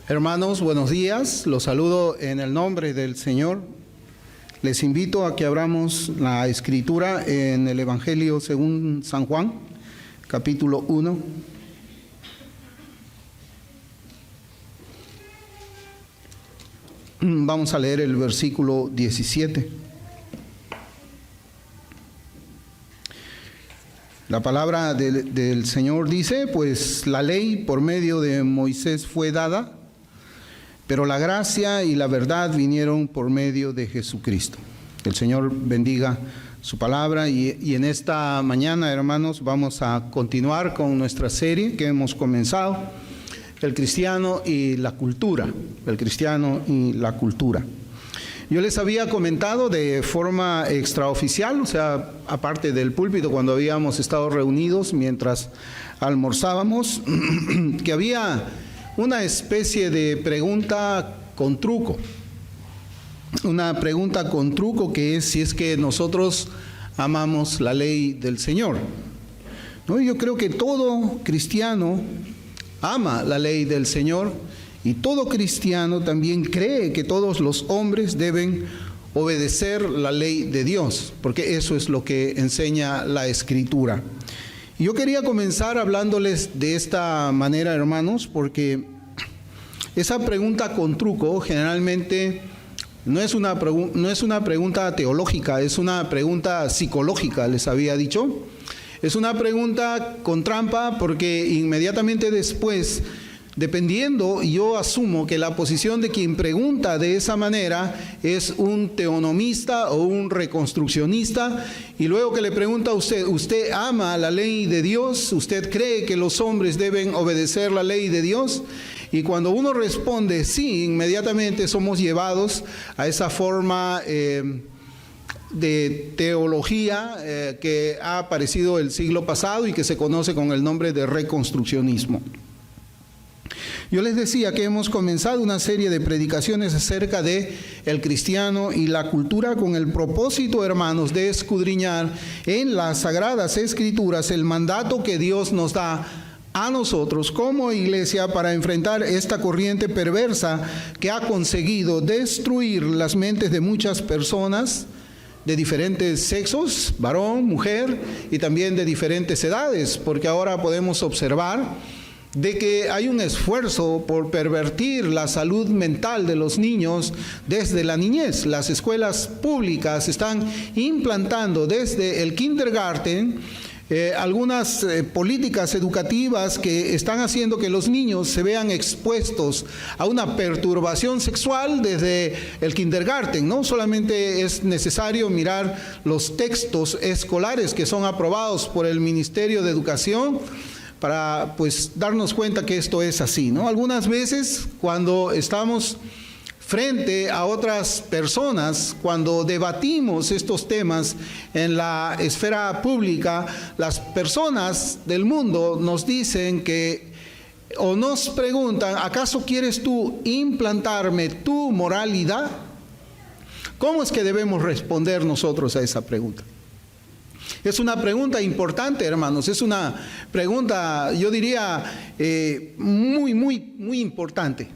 Hermanos, buenos días. Los saludo en el nombre del Señor. Les invito a que abramos la Escritura en el Evangelio según San Juan, capítulo 1. Vamos a leer el versículo 17. La palabra del Señor dice, pues la ley por medio de Moisés fue dada, pero la gracia y la verdad vinieron por medio de Jesucristo. El Señor bendiga su palabra y en esta mañana, hermanos, vamos a continuar con nuestra serie que hemos comenzado, el cristiano y la cultura, el cristiano y la cultura. Yo les había comentado de forma extraoficial, o sea, aparte del púlpito, cuando habíamos estado reunidos mientras almorzábamos, que había una especie de pregunta con truco. Una pregunta con truco que es si es que nosotros amamos la ley del Señor. ¿No? Yo creo que todo cristiano ama la ley del Señor y todo cristiano también cree que todos los hombres deben obedecer la ley de Dios, porque eso es lo que enseña la Escritura. Yo quería comenzar hablándoles de esta manera, hermanos, porque esa pregunta con truco generalmente no es una pregunta teológica, es una pregunta psicológica, les había dicho. Es una pregunta con trampa porque inmediatamente después, dependiendo, yo asumo que la posición de quien pregunta de esa manera es un teonomista o un reconstruccionista, y luego que le pregunta a usted, ¿usted ama la ley de Dios? ¿Usted cree que los hombres deben obedecer la ley de Dios? Y cuando uno responde sí, inmediatamente somos llevados a esa forma de teología que ha aparecido el siglo pasado y que se conoce con el nombre de reconstruccionismo. Yo les decía que hemos comenzado una serie de predicaciones acerca de el cristiano y la cultura con el propósito, hermanos, de escudriñar en las Sagradas Escrituras el mandato que Dios nos da a nosotros como iglesia para enfrentar esta corriente perversa que ha conseguido destruir las mentes de muchas personas de diferentes sexos, varón, mujer, y también de diferentes edades, porque ahora podemos observar de que hay un esfuerzo por pervertir la salud mental de los niños desde la niñez. Las escuelas públicas están implantando desde el kindergarten algunas políticas educativas que están haciendo que los niños se vean expuestos a una perturbación sexual desde el kindergarten. No solamente es necesario mirar los textos escolares que son aprobados por el Ministerio de Educación para pues darnos cuenta que esto es así, ¿no? Algunas veces cuando estamos frente a otras personas, cuando debatimos estos temas en la esfera pública, las personas del mundo nos dicen que, o nos preguntan, ¿acaso quieres tú implantarme tu moralidad? ¿Cómo es que debemos responder nosotros a esa pregunta? Es una pregunta importante, hermanos, es una pregunta, yo diría, muy importante.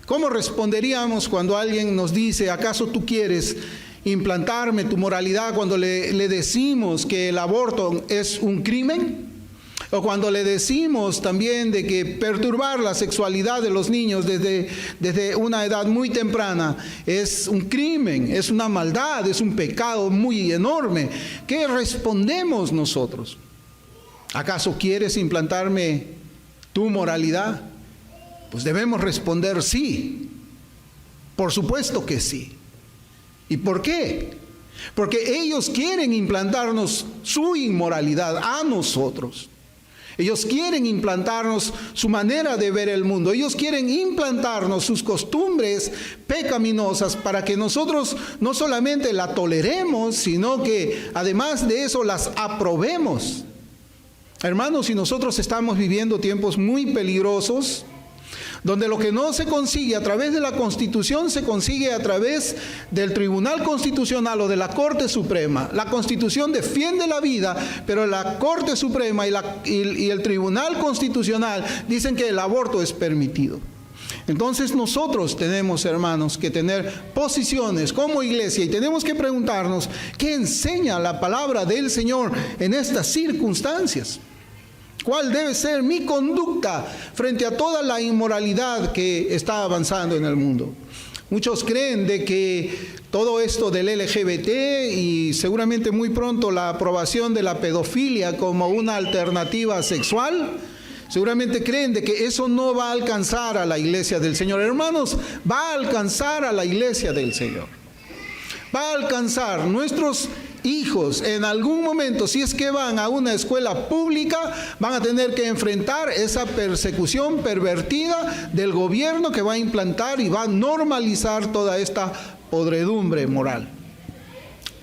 ¿Cómo responderíamos cuando alguien nos dice, ¿acaso tú quieres implantarme tu moralidad cuando le decimos que el aborto es un crimen? O cuando le decimos también de que perturbar la sexualidad de los niños desde una edad muy temprana es un crimen, es una maldad, es un pecado muy enorme. ¿Qué respondemos nosotros? ¿Acaso quieres implantarme tu moralidad? Pues debemos responder sí, por supuesto que sí. ¿Y por qué? Porque ellos quieren implantarnos su inmoralidad a nosotros. Ellos quieren implantarnos su manera de ver el mundo. Ellos quieren implantarnos sus costumbres pecaminosas para que nosotros no solamente la toleremos, sino que además de eso las aprobemos. Hermanos, si nosotros estamos viviendo tiempos muy peligrosos, donde lo que no se consigue a través de la Constitución se consigue a través del Tribunal Constitucional o de la Corte Suprema. La Constitución defiende la vida, pero la Corte Suprema y el Tribunal Constitucional dicen que el aborto es permitido. Entonces nosotros tenemos, hermanos, que tener posiciones como iglesia y tenemos que preguntarnos qué enseña la palabra del Señor en estas circunstancias. ¿Cuál debe ser mi conducta frente a toda la inmoralidad que está avanzando en el mundo? Muchos creen de que todo esto del LGBT y seguramente muy pronto la aprobación de la pedofilia como una alternativa sexual, seguramente creen de que eso no va a alcanzar a la iglesia del Señor. Hermanos, va a alcanzar a la iglesia del Señor. Va a alcanzar nuestros hijos en algún momento, si es que van a una escuela pública, van a tener que enfrentar esa persecución pervertida del gobierno que va a implantar y va a normalizar toda esta podredumbre moral.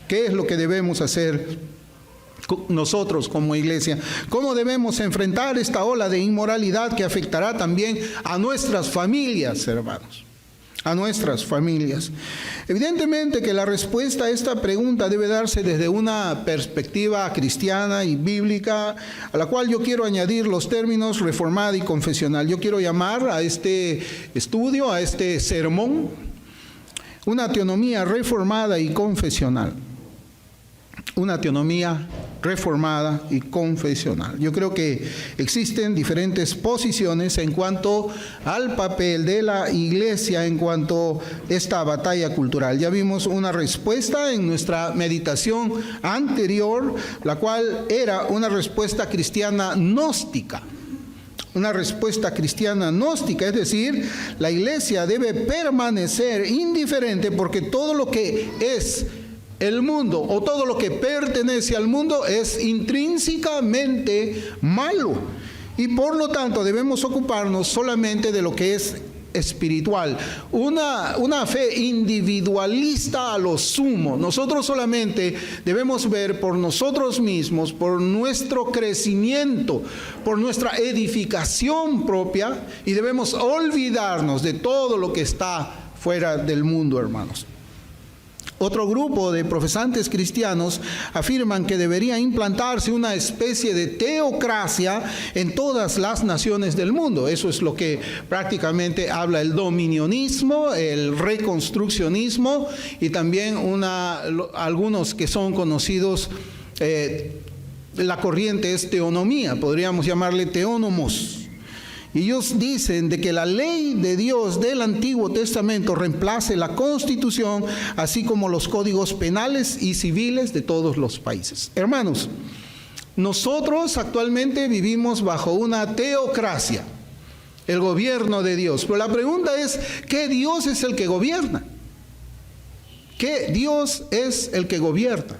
¿Qué es lo que debemos hacer nosotros como iglesia? ¿Cómo debemos enfrentar esta ola de inmoralidad que afectará también a nuestras familias, hermanos? A nuestras familias. Evidentemente que la respuesta a esta pregunta debe darse desde una perspectiva cristiana y bíblica, a la cual yo quiero añadir los términos reformada y confesional. Yo quiero llamar a este estudio, a este sermón, una teonomía reformada y confesional. Una teonomía reformada y confesional. Yo creo que existen diferentes posiciones en cuanto al papel de la iglesia en cuanto a esta batalla cultural. Ya vimos una respuesta en nuestra meditación anterior, la cual era una respuesta cristiana gnóstica. Una respuesta cristiana gnóstica, es decir, la iglesia debe permanecer indiferente porque todo lo que es el mundo o todo lo que pertenece al mundo es intrínsecamente malo y por lo tanto debemos ocuparnos solamente de lo que es espiritual, una fe individualista a lo sumo. Nosotros solamente debemos ver por nosotros mismos, por nuestro crecimiento, por nuestra edificación propia y debemos olvidarnos de todo lo que está fuera del mundo, hermanos. Otro grupo de profesantes cristianos afirman que debería implantarse una especie de teocracia en todas las naciones del mundo. Eso es lo que prácticamente habla el dominionismo, el reconstruccionismo y también algunos que son conocidos, la corriente es teonomía, podríamos llamarle teónomos. Y ellos dicen de que la ley de Dios del Antiguo Testamento reemplace la Constitución, así como los códigos penales y civiles de todos los países. Hermanos, nosotros actualmente vivimos bajo una teocracia, el gobierno de Dios. Pero la pregunta es, ¿qué Dios es el que gobierna? ¿Qué Dios es el que gobierna?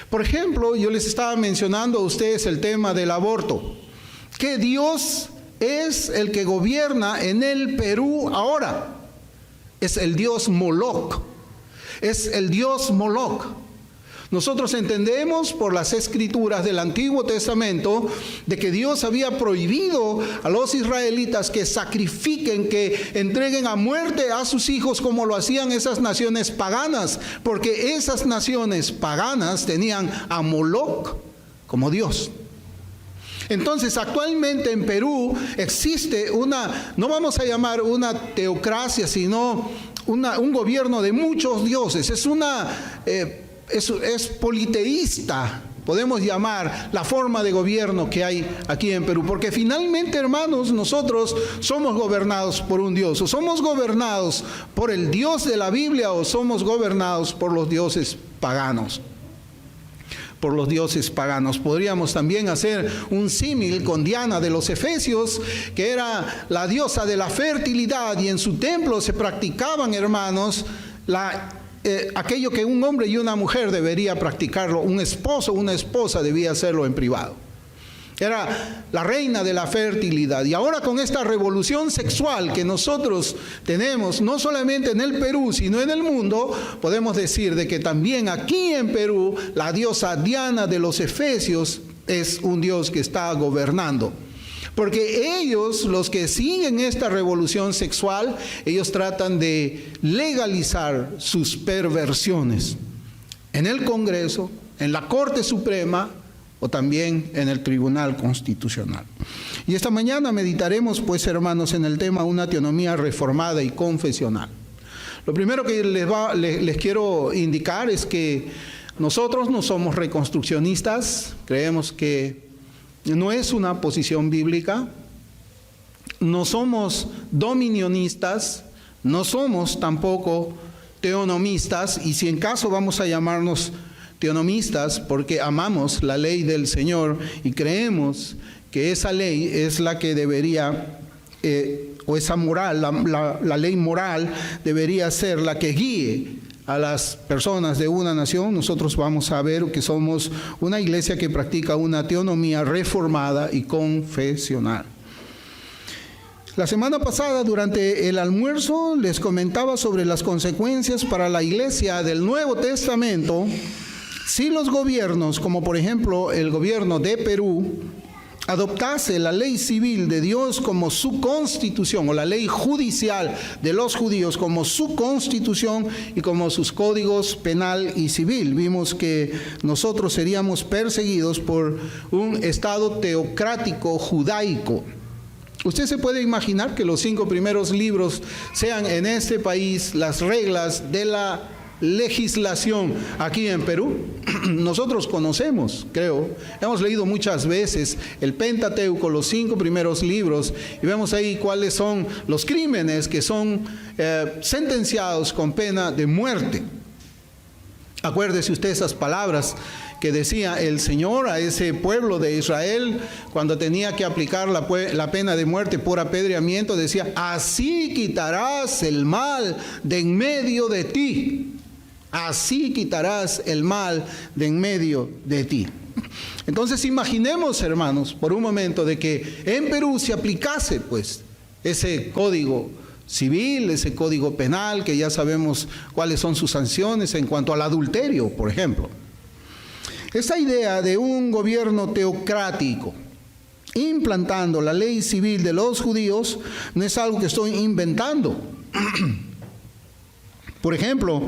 Por ejemplo, yo les estaba mencionando a ustedes el tema del aborto. ¿Qué Dios es el que gobierna en el Perú ahora? Es el dios Moloch. Es el dios Moloch. Nosotros entendemos por las escrituras del Antiguo Testamento de que Dios había prohibido a los israelitas que sacrifiquen, que entreguen a muerte a sus hijos como lo hacían esas naciones paganas, porque esas naciones paganas tenían a Moloch como Dios. Entonces, actualmente en Perú existe no vamos a llamar una teocracia, sino un gobierno de muchos dioses. Es politeísta, podemos llamar la forma de gobierno que hay aquí en Perú. Porque finalmente, hermanos, nosotros somos gobernados por un Dios. O somos gobernados por el Dios de la Biblia o somos gobernados por los dioses paganos. Por los dioses paganos. Podríamos también hacer un símil con Diana de los Efesios, que era la diosa de la fertilidad, y en su templo se practicaban, hermanos, aquello que un hombre y una mujer debería practicarlo, un esposo o una esposa debía hacerlo en privado. Era la reina de la fertilidad. Y ahora con esta revolución sexual que nosotros tenemos, no solamente en el Perú, sino en el mundo, podemos decir de que también aquí en Perú, la diosa Diana de los Efesios es un dios que está gobernando. Porque ellos, los que siguen esta revolución sexual, ellos tratan de legalizar sus perversiones en el Congreso, en la Corte Suprema, o también en el Tribunal Constitucional. Y esta mañana meditaremos, pues, hermanos, en el tema una teonomía reformada y confesional. Lo primero que les quiero indicar es que nosotros no somos reconstruccionistas, creemos que no es una posición bíblica, no somos dominionistas, no somos tampoco teonomistas, y si en caso vamos a llamarnos teonomistas porque amamos la ley del Señor y creemos que esa ley es la que debería, o esa moral, la ley moral debería ser la que guíe a las personas de una nación. Nosotros vamos a ver que somos una iglesia que practica una teonomía reformada y confesional. La semana pasada, durante el almuerzo, les comentaba sobre las consecuencias para la iglesia del Nuevo Testamento si los gobiernos, como por ejemplo el gobierno de Perú, adoptase la ley civil de Dios como su constitución, o la ley judicial de los judíos como su constitución y como sus códigos penal y civil. Vimos que nosotros seríamos perseguidos por un Estado teocrático judaico. Usted se puede imaginar que los 5 primeros libros sean en este país las reglas de la legislación aquí en Perú. Nosotros conocemos, creo, hemos leído muchas veces el Pentateuco, los 5 primeros libros, y vemos ahí cuáles son los crímenes que son sentenciados con pena de muerte. Acuérdese usted esas palabras que decía el Señor a ese pueblo de Israel cuando tenía que aplicar la pena de muerte por apedreamiento. Decía: así quitarás el mal de en medio de ti. Así quitarás el mal de en medio de ti. Entonces imaginemos, hermanos, por un momento de que en Perú se aplicase pues ese código civil, ese código penal, que ya sabemos cuáles son sus sanciones en cuanto al adulterio, por ejemplo. Esta idea de un gobierno teocrático implantando la ley civil de los judíos no es algo que estoy inventando. Por ejemplo,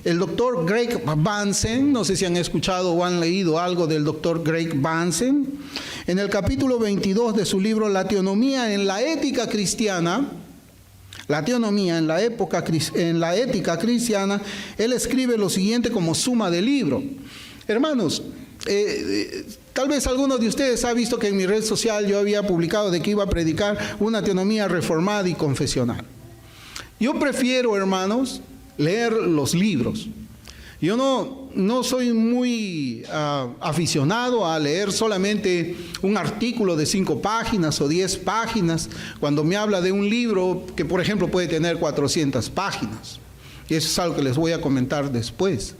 el doctor Greg Bahnsen, no sé si han escuchado o han leído algo del doctor Greg Bahnsen, en el capítulo 22 de su libro La teonomía en la ética cristiana, en la ética cristiana, él escribe lo siguiente como suma del libro. Hermanos, tal vez alguno de ustedes ha visto que en mi red social yo había publicado de que iba a predicar una teonomía reformada y confesional. Yo prefiero, hermanos, leer los libros. Yo no soy muy aficionado a leer solamente un artículo de 5 páginas o 10 páginas, cuando me habla de un libro que, por ejemplo, puede tener 400 páginas. Y eso es algo que les voy a comentar después.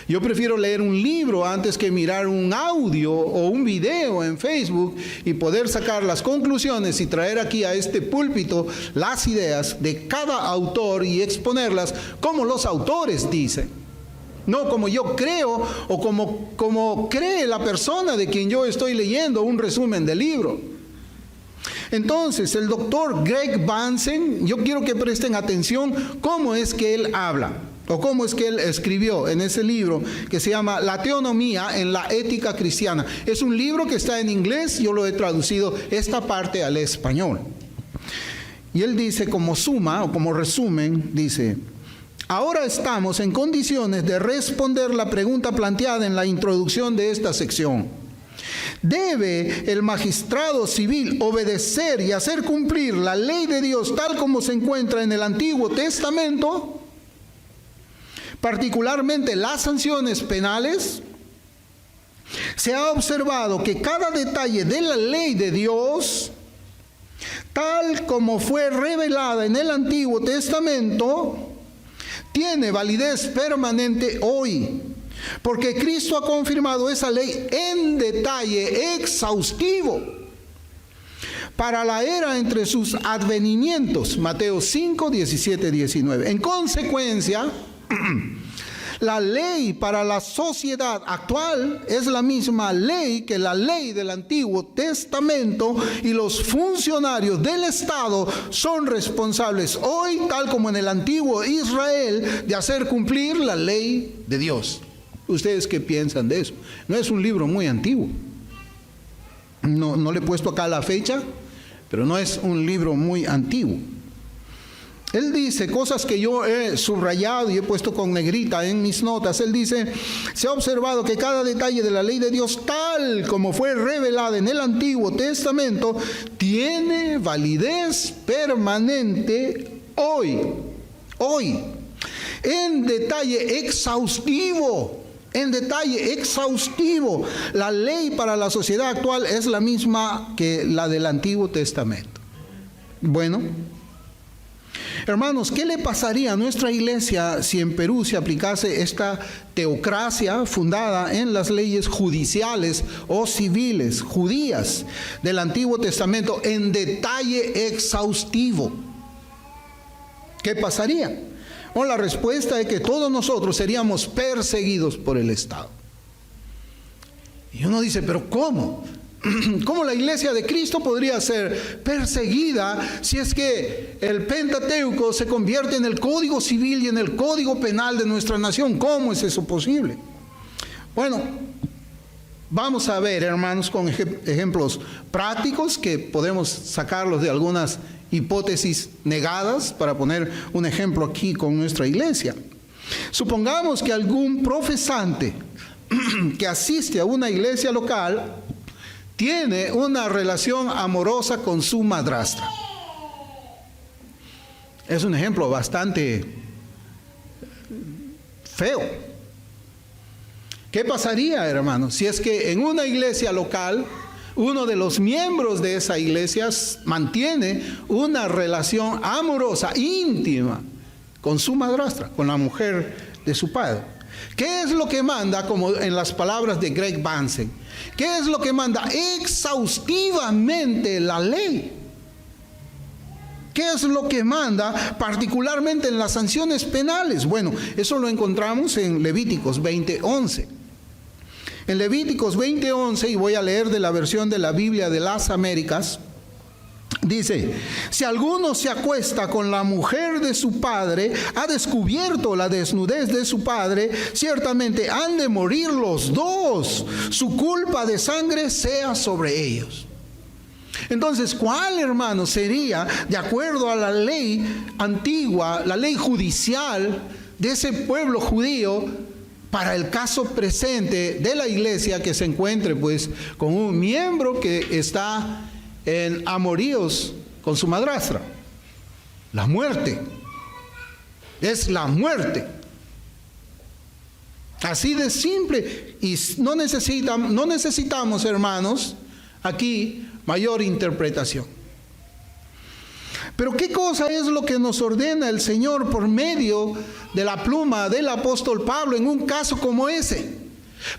Yo prefiero leer un libro antes que mirar un audio o un video en Facebook y poder sacar las conclusiones y traer aquí a este púlpito las ideas de cada autor y exponerlas como los autores dicen. No como yo creo o como cree la persona de quien yo estoy leyendo un resumen del libro. Entonces, el doctor Greg Bahnsen, yo quiero que presten atención cómo es que él habla, o cómo es que él escribió en ese libro que se llama La teonomía en la ética cristiana. Es un libro que está en inglés, yo lo he traducido esta parte al español. Y él dice como suma o como resumen, dice: ahora estamos en condiciones de responder la pregunta planteada en la introducción de esta sección. ¿Debe el magistrado civil obedecer y hacer cumplir la ley de Dios tal como se encuentra en el Antiguo Testamento? Particularmente las sanciones penales. Se ha observado que cada detalle de la ley de Dios, tal como fue revelada en el Antiguo Testamento, tiene validez permanente hoy, porque Cristo ha confirmado esa ley en detalle exhaustivo para la era entre sus advenimientos. Mateo 5, 17, 19. En consecuencia, la ley para la sociedad actual es la misma ley que la ley del Antiguo Testamento, y los funcionarios del Estado son responsables hoy, tal como en el antiguo Israel, de hacer cumplir la ley de Dios. ¿Ustedes qué piensan de eso? No es un libro muy antiguo, No le he puesto acá la fecha, pero no es un libro muy antiguo. Él dice cosas que yo he subrayado y he puesto con negrita en mis notas. Él dice: se ha observado que cada detalle de la ley de Dios, tal como fue revelada en el Antiguo Testamento, tiene validez permanente hoy, en detalle exhaustivo. La ley para la sociedad actual es la misma que la del Antiguo Testamento. Bueno, hermanos, ¿qué le pasaría a nuestra iglesia si en Perú se aplicase esta teocracia fundada en las leyes judiciales o civiles judías del Antiguo Testamento en detalle exhaustivo? ¿Qué pasaría? Bueno, la respuesta es que todos nosotros seríamos perseguidos por el Estado. Y uno dice, ¿pero cómo? ¿Cómo la iglesia de Cristo podría ser perseguida si es que el Pentateuco se convierte en el código civil y en el código penal de nuestra nación? ¿Cómo es eso posible? Bueno, vamos a ver, hermanos, con ejemplos prácticos que podemos sacarlos de algunas hipótesis negadas, para poner un ejemplo aquí con nuestra iglesia. Supongamos que algún profesante que asiste a una iglesia local tiene una relación amorosa con su madrastra. Es un ejemplo bastante feo. ¿Qué pasaría, hermanos, si es que en una iglesia local uno de los miembros de esa iglesia mantiene una relación amorosa, íntima, con su madrastra, con la mujer de su padre? ¿Qué es lo que manda, como en las palabras de Greg Bansen? ¿Qué es lo que manda exhaustivamente la ley? ¿Qué es lo que manda particularmente en las sanciones penales? Bueno, eso lo encontramos en Levíticos 20:11. En Levíticos 20:11, y voy a leer de la versión de la Biblia de las Américas, dice: si alguno se acuesta con la mujer de su padre, ha descubierto la desnudez de su padre, ciertamente han de morir los dos, su culpa de sangre sea sobre ellos. Entonces, ¿cuál, hermano, sería, de acuerdo a la ley antigua, la ley judicial de ese pueblo judío, para el caso presente de la iglesia que se encuentre pues con un miembro que está en amoríos con su madrastra? La muerte. Es la muerte. Así de simple. Y no necesitamos, hermanos, aquí mayor interpretación. Pero ¿qué cosa es lo que nos ordena el Señor por medio de la pluma del apóstol Pablo en un caso como ese?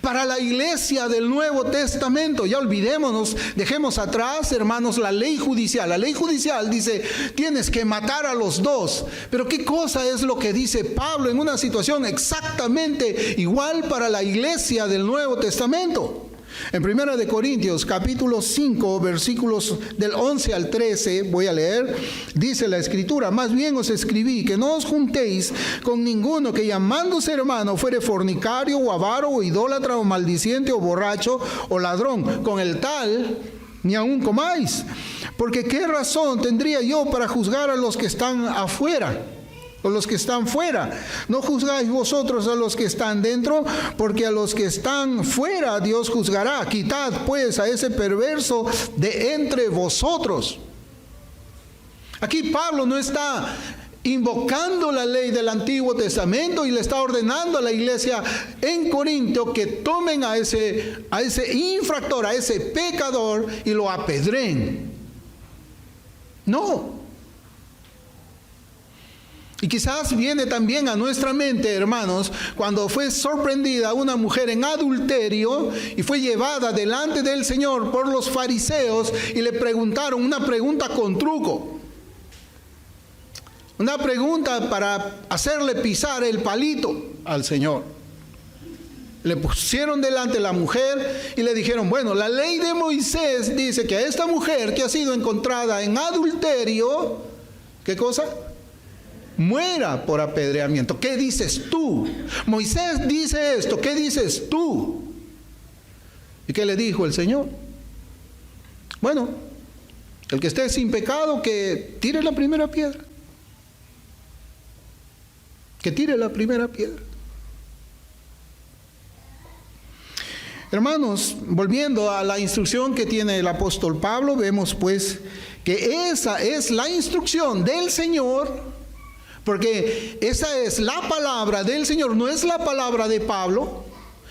Para la iglesia del Nuevo Testamento, ya olvidémonos, dejemos atrás, hermanos, la ley judicial. La ley judicial dice, tienes que matar a los dos. Pero ¿qué cosa es lo que dice Pablo en una situación exactamente igual para la iglesia del Nuevo Testamento? En 1 de Corintios, capítulo 5, versículos del 11 al 13, voy a leer, dice la Escritura: más bien os escribí que no os juntéis con ninguno que, llamándose hermano, fuere fornicario o avaro o idólatra o maldiciente o borracho o ladrón. Con el tal ni aun comáis, porque ¿qué razón tendría yo para juzgar a los que están afuera? O los que están fuera. No juzgáis vosotros a los que están dentro, porque a los que están fuera Dios juzgará. Quitad pues a ese perverso de entre vosotros. Aquí Pablo no está invocando la ley del Antiguo Testamento y le está ordenando a la iglesia en Corinto que tomen a ese infractor, a ese pecador, y lo apedreen. No. Y quizás viene también a nuestra mente, hermanos, cuando fue sorprendida una mujer en adulterio y fue llevada delante del Señor por los fariseos y le preguntaron una pregunta con truco. Una pregunta para hacerle pisar el palito al Señor. Le pusieron delante la mujer y le dijeron, bueno, la ley de Moisés dice que a esta mujer que ha sido encontrada en adulterio, ¿qué cosa? Muera por apedreamiento. ¿Qué dices tú? Moisés dice esto, ¿qué dices tú? ¿Y qué le dijo el Señor? Bueno, el que esté sin pecado, que tire la primera piedra. Que tire la primera piedra. Hermanos, volviendo a la instrucción que tiene el apóstol Pablo, vemos pues que esa es la instrucción del Señor, porque esa es la palabra del Señor, no es la palabra de Pablo,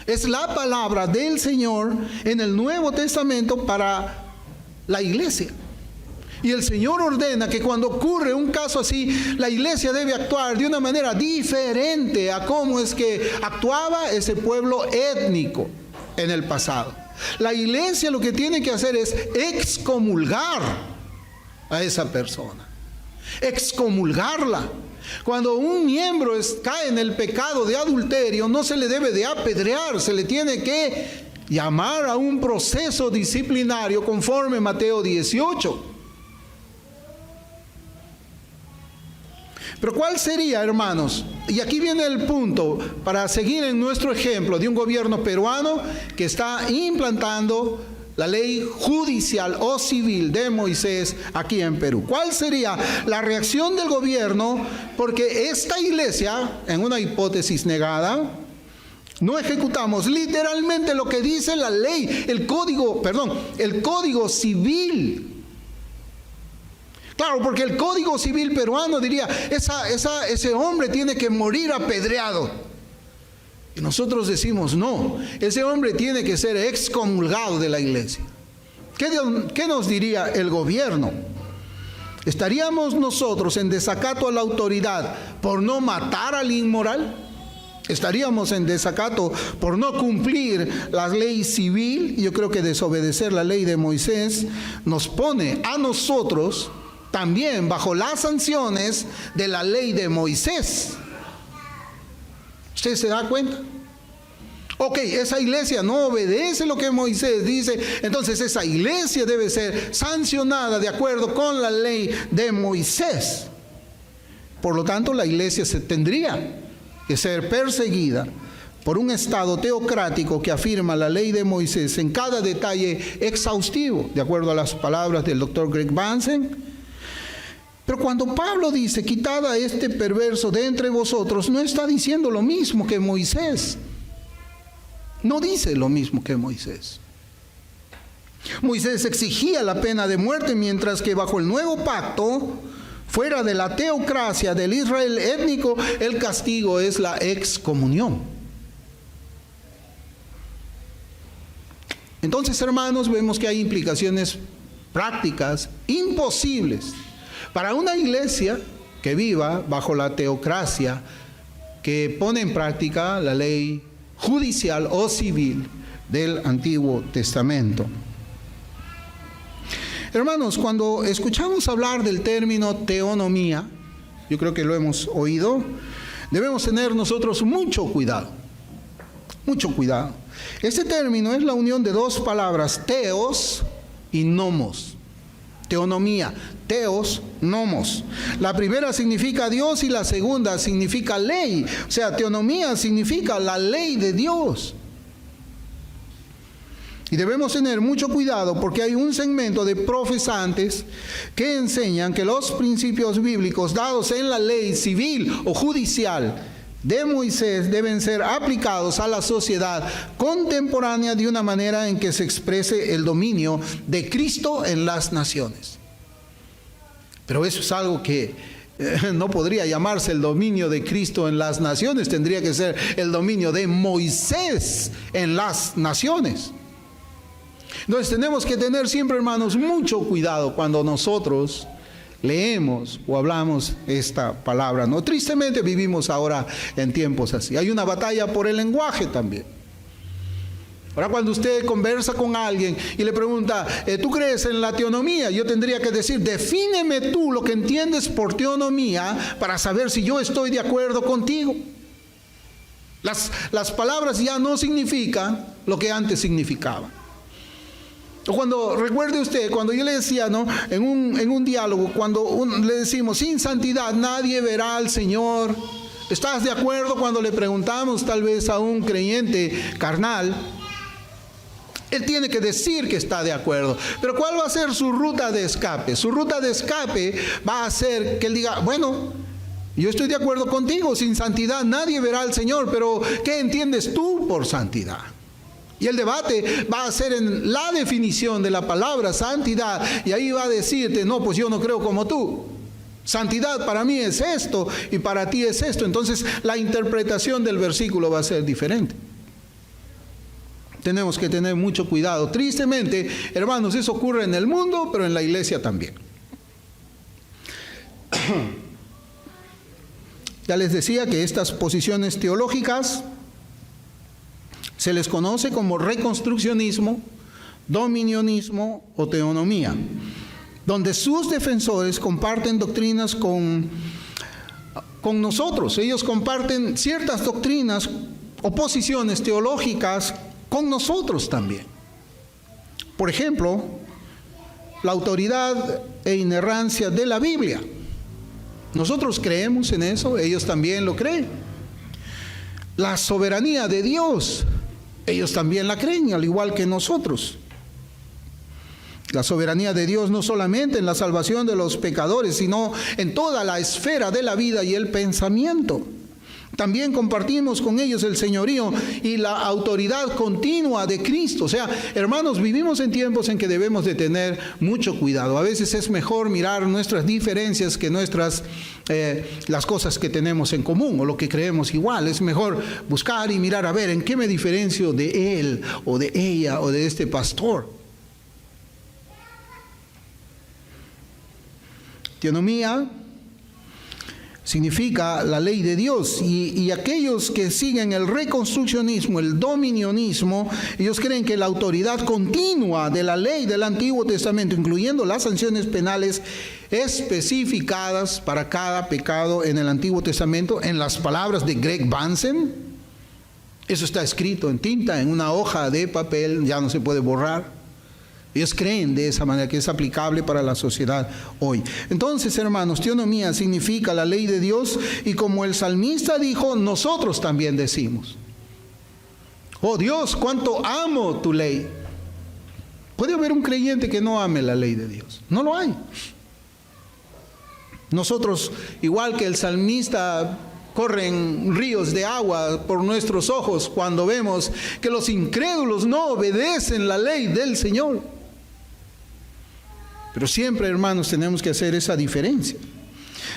es la palabra del Señor en el Nuevo Testamento para la iglesia. Y el Señor ordena que cuando ocurre un caso así, la iglesia debe actuar de una manera diferente a cómo es que actuaba ese pueblo étnico en el pasado. La iglesia lo que tiene que hacer es excomulgar a esa persona. Excomulgarla. Cuando un miembro cae en el pecado de adulterio, no se le debe de apedrear, se le tiene que llamar a un proceso disciplinario conforme Mateo 18. Pero ¿cuál sería, hermanos? Y aquí viene el punto para seguir en nuestro ejemplo de un gobierno peruano que está implantando la ley judicial o civil de Moisés aquí en Perú. ¿Cuál sería la reacción del gobierno? Porque esta iglesia, en una hipótesis negada, no ejecutamos literalmente lo que dice la ley, el código civil. Claro, porque el Código Civil peruano diría, ese hombre tiene que morir apedreado. Y nosotros decimos, no, ese hombre tiene que ser excomulgado de la iglesia. ¿Qué nos diría el gobierno? ¿Estaríamos nosotros en desacato a la autoridad por no matar al inmoral? ¿Estaríamos en desacato por no cumplir la ley civil? Yo creo que desobedecer la ley de Moisés nos pone a nosotros también bajo las sanciones de la ley de Moisés. ¿Usted se da cuenta? Ok, esa iglesia no obedece lo que Moisés dice, entonces esa iglesia debe ser sancionada de acuerdo con la ley de Moisés. Por lo tanto, la iglesia tendría que ser perseguida por un Estado teocrático que afirma la ley de Moisés en cada detalle exhaustivo, de acuerdo a las palabras del doctor Greg Bansen. Pero cuando Pablo dice, quitad a este perverso de entre vosotros, no está diciendo lo mismo que Moisés. No dice lo mismo que Moisés. Moisés exigía la pena de muerte, mientras que bajo el nuevo pacto, fuera de la teocracia del Israel étnico, el castigo es la excomunión. Entonces, hermanos, vemos que hay implicaciones prácticas imposibles para una iglesia que viva bajo la teocracia, que pone en práctica la ley judicial o civil del Antiguo Testamento. Hermanos, cuando escuchamos hablar del término teonomía, yo creo que lo hemos oído, debemos tener nosotros mucho cuidado. Mucho cuidado. Este término es la unión de dos palabras, teos y nomos. Teonomía, teos, nomos. La primera significa Dios y la segunda significa ley. O sea, teonomía significa la ley de Dios. Y debemos tener mucho cuidado porque hay un segmento de profesantes que enseñan que los principios bíblicos dados en la ley civil o judicial de Moisés deben ser aplicados a la sociedad contemporánea de una manera en que se exprese el dominio de Cristo en las naciones. Pero eso es algo que no podría llamarse el dominio de Cristo en las naciones, tendría que ser el dominio de Moisés en las naciones. Entonces tenemos que tener siempre, hermanos, mucho cuidado cuando nosotros leemos o hablamos esta palabra, ¿no? Tristemente vivimos ahora en tiempos así. Hay una batalla por el lenguaje también. Ahora, cuando usted conversa con alguien y le pregunta, ¿tú crees en la teonomía? Yo tendría que decir, defíneme tú lo que entiendes por teonomía para saber si yo estoy de acuerdo contigo. Las palabras ya no significan lo que antes significaban. Cuando, recuerde usted, cuando yo le decía, ¿no? en un diálogo, cuando le decimos, sin santidad nadie verá al Señor. ¿Estás de acuerdo cuando le preguntamos tal vez a un creyente carnal, Él tiene que decir que está de acuerdo. Pero ¿cuál va a ser su ruta de escape? Su ruta de escape va a ser que él diga, bueno, yo estoy de acuerdo contigo, sin santidad nadie verá al Señor, pero ¿qué entiendes tú por santidad? Y el debate va a ser en la definición de la palabra santidad, y ahí va a decirte, no, pues yo no creo como tú. Santidad para mí es esto y para ti es esto. Entonces la interpretación del versículo va a ser diferente. Tenemos que tener mucho cuidado. Tristemente, hermanos, eso ocurre en el mundo, pero en la iglesia también. Ya les decía que estas posiciones teológicas se les conoce como reconstruccionismo, dominionismo o teonomía, donde sus defensores comparten doctrinas con nosotros. Ellos comparten ciertas doctrinas o posiciones teológicas con nosotros también. Por ejemplo, la autoridad e inerrancia de la Biblia. Nosotros creemos en eso, ellos también lo creen. La soberanía de Dios, ellos también la creen, al igual que nosotros. La soberanía de Dios no solamente en la salvación de los pecadores, sino en toda la esfera de la vida y el pensamiento. También compartimos con ellos el señorío y la autoridad continua de Cristo. O sea, hermanos, vivimos en tiempos en que debemos de tener mucho cuidado. A veces es mejor mirar nuestras diferencias que las cosas que tenemos en común o lo que creemos igual. Es mejor buscar y mirar a ver en qué me diferencio de él o de ella o de este pastor. Teonomía significa la ley de Dios, y aquellos que siguen el reconstruccionismo, el dominionismo, ellos creen que la autoridad continua de la ley del Antiguo Testamento, incluyendo las sanciones penales especificadas para cada pecado en el Antiguo Testamento, en las palabras de Greg Bansen, eso está escrito en tinta, en una hoja de papel, ya no se puede borrar. Ellos creen de esa manera que es aplicable para la sociedad hoy. Entonces, hermanos, teonomía significa la ley de Dios, y como el salmista dijo, nosotros también decimos, oh Dios, cuánto amo tu ley. ¿Puede haber un creyente que no ame la ley de Dios? No lo hay. Nosotros, igual que el salmista, corren ríos de agua por nuestros ojos cuando vemos que los incrédulos no obedecen la ley del Señor. Pero siempre, hermanos, tenemos que hacer esa diferencia.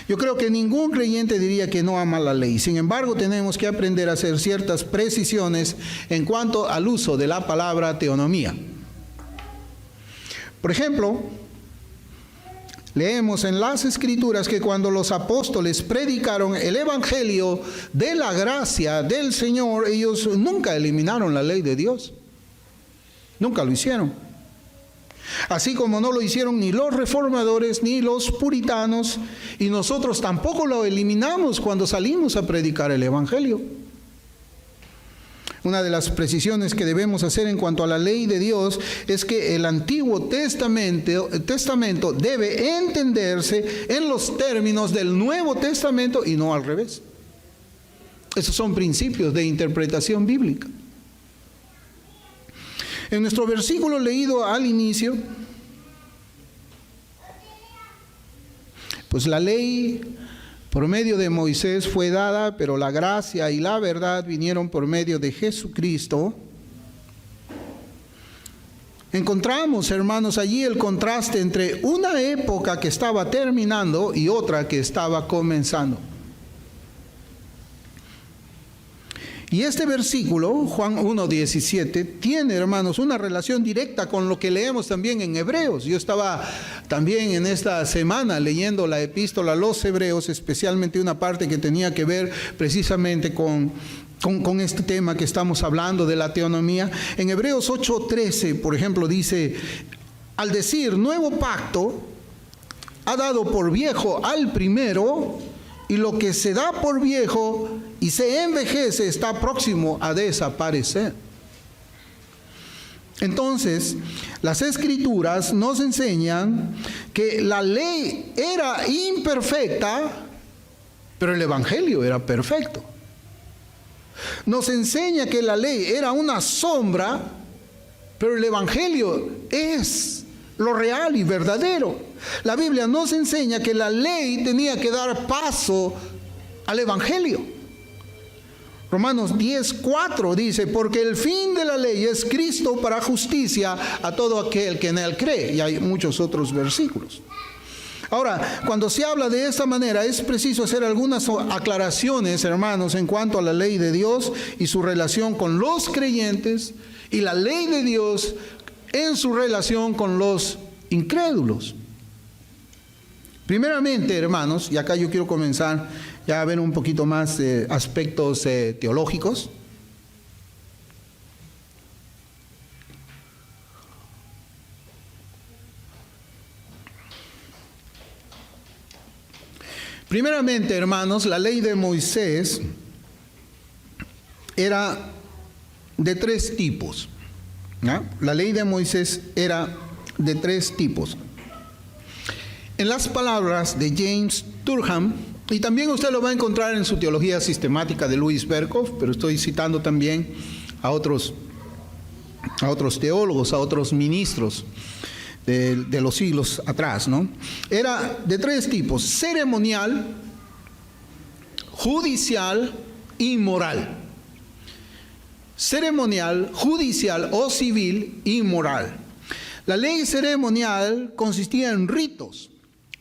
Yo creo que ningún creyente diría que no ama la ley. Sin embargo, tenemos que aprender a hacer ciertas precisiones en cuanto al uso de la palabra teonomía. Por ejemplo, leemos en las Escrituras que cuando los apóstoles predicaron el evangelio de la gracia del Señor, ellos nunca eliminaron la ley de Dios. Nunca lo hicieron. Así como no lo hicieron ni los reformadores ni los puritanos, y nosotros tampoco lo eliminamos cuando salimos a predicar el evangelio. Una de las precisiones que debemos hacer en cuanto a la ley de Dios es que el Antiguo Testamento debe entenderse en los términos del Nuevo Testamento y no al revés. Esos son principios de interpretación bíblica. En nuestro versículo leído al inicio, pues la ley por medio de Moisés fue dada, pero la gracia y la verdad vinieron por medio de Jesucristo. Encontramos, hermanos, allí el contraste entre una época que estaba terminando y otra que estaba comenzando. Y este versículo, Juan 1:17, tiene, hermanos, una relación directa con lo que leemos también en Hebreos. Yo estaba también en esta semana leyendo la epístola a los Hebreos, especialmente una parte que tenía que ver precisamente con este tema que estamos hablando de la teonomía. En Hebreos 8:13, por ejemplo, dice, al decir nuevo pacto, ha dado por viejo al primero, y lo que se da por viejo y se envejece está próximo a desaparecer. Entonces, las Escrituras nos enseñan que la ley era imperfecta, pero el Evangelio era perfecto. Nos enseña que la ley era una sombra, Pero el Evangelio es lo real y verdadero. La Biblia nos enseña que la ley tenía que dar paso al Evangelio. Romanos 10:4 dice, porque el fin de la ley es Cristo para justicia a todo aquel que en él cree. Y hay muchos otros versículos. Ahora, cuando se habla de esta manera, es preciso hacer algunas aclaraciones, hermanos, en cuanto a la ley de Dios y su relación con los creyentes, y la ley de Dios en su relación con los incrédulos. Primeramente, hermanos, y acá yo quiero comenzar ya a ver un poquito más de aspectos teológicos. Primeramente, hermanos, la ley de Moisés era de tres tipos. ¿Ya? La ley de Moisés era de tres tipos. En las palabras de James Durham, y también usted lo va a encontrar en su teología sistemática de Louis Berkhof, pero estoy citando también a otros teólogos, a otros ministros de los siglos atrás, ¿no? Era de tres tipos: ceremonial, judicial y moral. Ceremonial, judicial o civil y moral. La ley ceremonial consistía en ritos,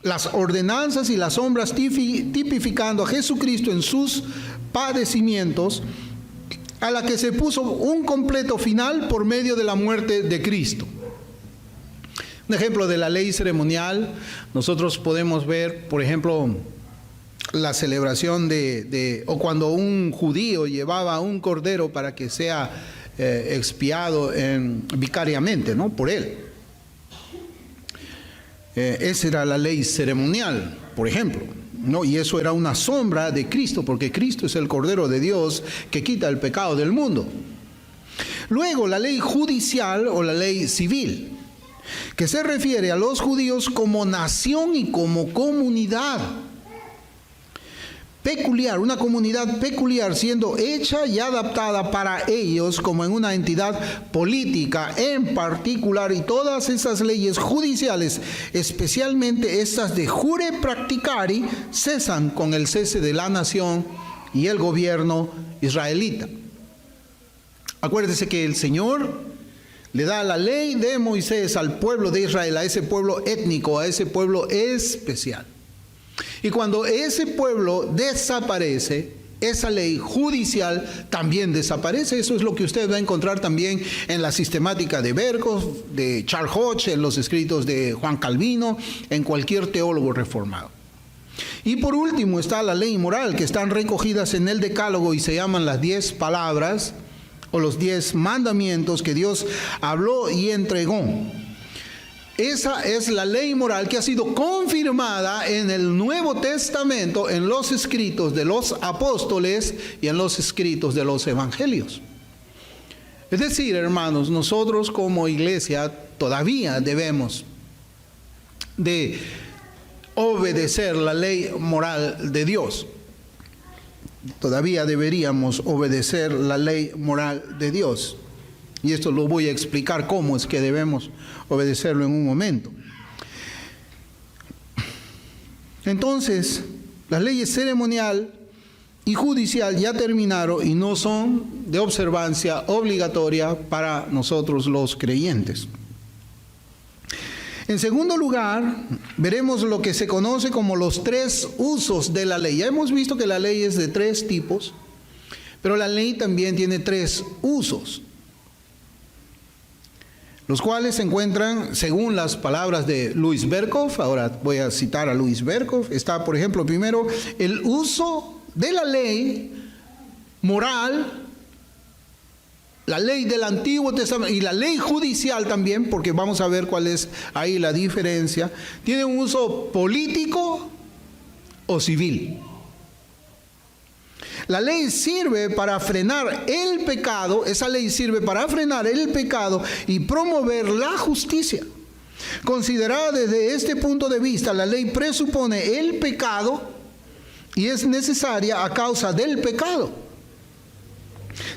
las ordenanzas y las sombras tipificando a Jesucristo en sus padecimientos, a la que se puso un completo final por medio de la muerte de Cristo. Un ejemplo de la ley ceremonial, nosotros podemos ver, por ejemplo, la celebración o cuando un judío llevaba un cordero para que sea expiado vicariamente, ¿no? Por él. Esa era la ley ceremonial, por ejemplo, ¿no? Y eso era una sombra de Cristo, porque Cristo es el Cordero de Dios que quita el pecado del mundo. Luego, la ley judicial o la ley civil, que se refiere a los judíos como nación y como comunidad peculiar, una comunidad peculiar siendo hecha y adaptada para ellos como en una entidad política en particular, y todas esas leyes judiciales, especialmente estas de jure practicari, cesan con el cese de la nación y el gobierno israelita. Acuérdese que el Señor le da la ley de Moisés al pueblo de Israel, a ese pueblo étnico, a ese pueblo especial. Y cuando ese pueblo desaparece, esa ley judicial también desaparece. Eso es lo que usted va a encontrar también en la sistemática de Berkhof, de Charles Hodge, en los escritos de Juan Calvino, en cualquier teólogo reformado. Y por último está la ley moral, que están recogidas en el Decálogo y se llaman las 10 palabras o los 10 mandamientos que Dios habló y entregó. Esa es la ley moral que ha sido confirmada en el Nuevo Testamento, en los escritos de los apóstoles y en los escritos de los evangelios. Es decir, hermanos, nosotros como iglesia todavía debemos de obedecer la ley moral de Dios. Todavía deberíamos obedecer la ley moral de Dios. Y esto lo voy a explicar cómo es que debemos obedecerlo en un momento. Entonces, las leyes ceremonial y judicial ya terminaron y no son de observancia obligatoria para nosotros los creyentes. En segundo lugar, veremos lo que se conoce como los 3 usos de la ley. Ya hemos visto que la ley es de 3 tipos, pero la ley también tiene 3 usos, los cuales se encuentran según las palabras de Louis Berkhof. Ahora voy a citar a Louis Berkhof. Está, por ejemplo, primero, el uso de la ley moral, la ley del Antiguo Testamento y la ley judicial también, porque vamos a ver cuál es ahí la diferencia. Tiene un uso político o civil. La ley sirve para frenar el pecado, esa ley sirve para frenar el pecado y promover la justicia. Considerada desde este punto de vista, la ley presupone el pecado y es necesaria a causa del pecado.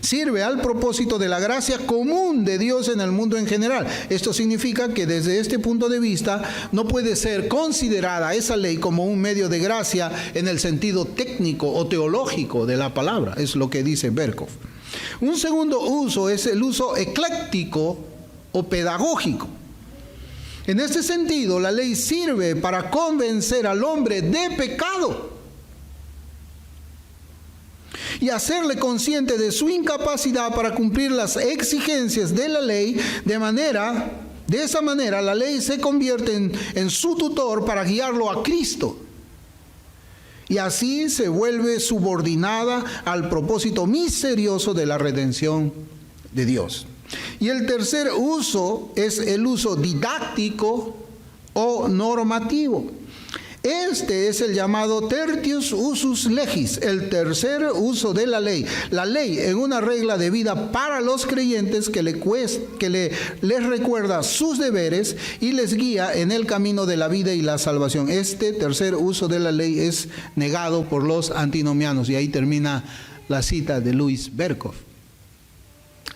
Sirve al propósito de la gracia común de Dios en el mundo en general. Esto significa que desde este punto de vista no puede ser considerada esa ley como un medio de gracia en el sentido técnico o teológico de la palabra. Es lo que dice Berkov. Un segundo uso es el uso ecléctico o pedagógico. En este sentido, la ley sirve para convencer al hombre de pecado y hacerle consciente de su incapacidad para cumplir las exigencias de la ley. De esa manera, la ley se convierte en su tutor para guiarlo a Cristo. Y así se vuelve subordinada al propósito misterioso de la redención de Dios. Y el tercer uso es el uso didáctico o normativo. Este es el llamado tertius usus legis, el tercer uso de la ley. La ley en una regla de vida para los creyentes que les recuerda sus deberes y les guía en el camino de la vida y la salvación. Este tercer uso de la ley es negado por los antinomianos. Y ahí termina la cita de Louis Berkov.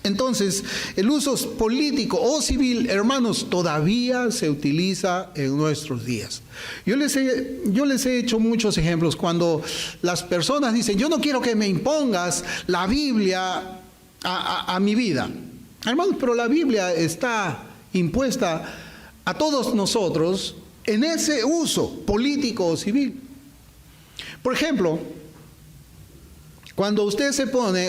Entonces, el uso político o civil, hermanos, todavía se utiliza en nuestros días. Yo les he hecho muchos ejemplos cuando las personas dicen, yo no quiero que me impongas la Biblia a mi vida. Hermanos, pero la Biblia está impuesta a todos nosotros en ese uso político o civil. Por ejemplo, cuando usted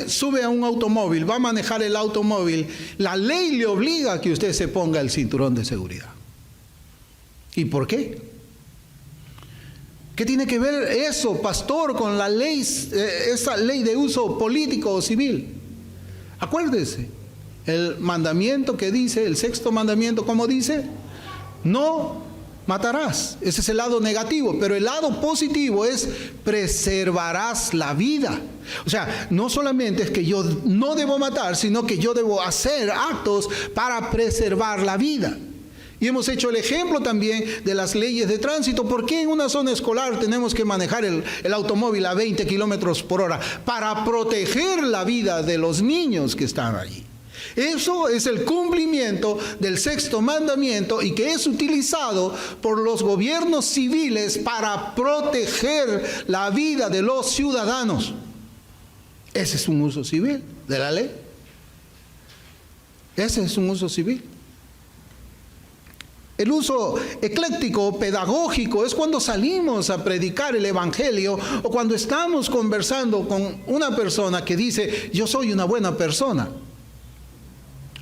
sube a un automóvil, va a manejar el automóvil, la ley le obliga a que usted se ponga el cinturón de seguridad. ¿Y por qué? ¿Qué tiene que ver eso, pastor, con la ley, esa ley de uso político o civil? Acuérdese, el mandamiento que dice, el sexto mandamiento, ¿cómo dice? No matarás. Ese es el lado negativo, pero el lado positivo es preservarás la vida. O sea, no solamente es que yo no debo matar, sino que yo debo hacer actos para preservar la vida. Y hemos hecho el ejemplo también de las leyes de tránsito. ¿Por qué en una zona escolar tenemos que manejar el automóvil a 20 kilómetros por hora? Para proteger la vida de los niños que están allí. Eso es el cumplimiento del sexto mandamiento y que es utilizado por los gobiernos civiles para proteger la vida de los ciudadanos. Ese es un uso civil de la ley. Ese es un uso civil. El uso ecléctico, pedagógico, es cuando salimos a predicar el evangelio o cuando estamos conversando con una persona que dice, yo soy una buena persona.